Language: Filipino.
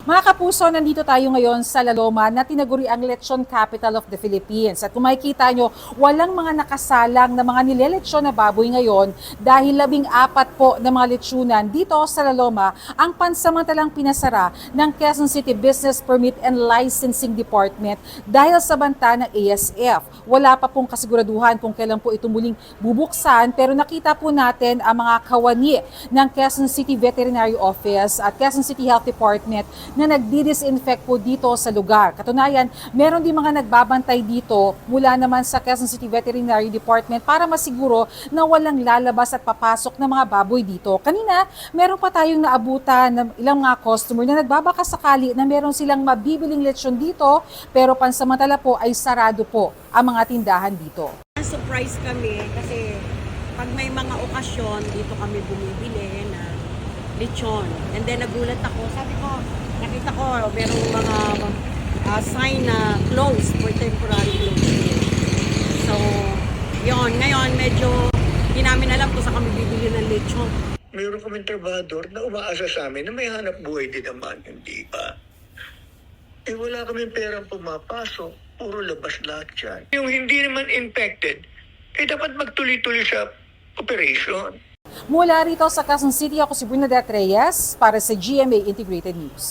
Mga kapuso, nandito tayo ngayon sa Laloma na tinaguri ang Lechon Capital of the Philippines. At kung makikita nyo, walang mga nakasalang na mga nilelechon na baboy ngayon dahil 14 po na mga lechunan dito sa Laloma ang pansamantalang pinasara ng Quezon City Business Permit and Licensing Department dahil sa banta ng ASF. Wala pa pong kasiguraduhan kung kailan po ito muling bubuksan, pero nakita po natin ang mga kawani ng Quezon City Veterinary Office at Quezon City Health Department na nagdi-disinfect po dito sa lugar. Katunayan, meron din mga nagbabantay dito mula naman sa Quezon City Veterinary Department para masiguro na walang lalabas at papasok ng mga baboy dito. Kanina, meron pa tayong naabutan ng ilang mga customer na nagbabaka sakali na meron silang mabibiling lechon dito, pero pansamantala po ay sarado po ang mga tindahan dito. Surprise kami kasi pag may mga okasyon, dito kami bumibili na lechon. And then nagulat ako, sabi ko, nakita ko merong mga sign na closed for temporary closing. So, yon ngayon medyo hindi namin alam kung saan kami bibili ng lechon. Mayroon kaming trabador na umaasa sa amin na may hanap buhay din naman, hindi ba? Eh wala kaming perang pumapasok, puro labas lahat yan. Yung hindi naman infected, eh dapat magtuloy-tuloy sa operation. Mula rito sa Quezon City, ako si Bernadette Reyes para sa GMA Integrated News.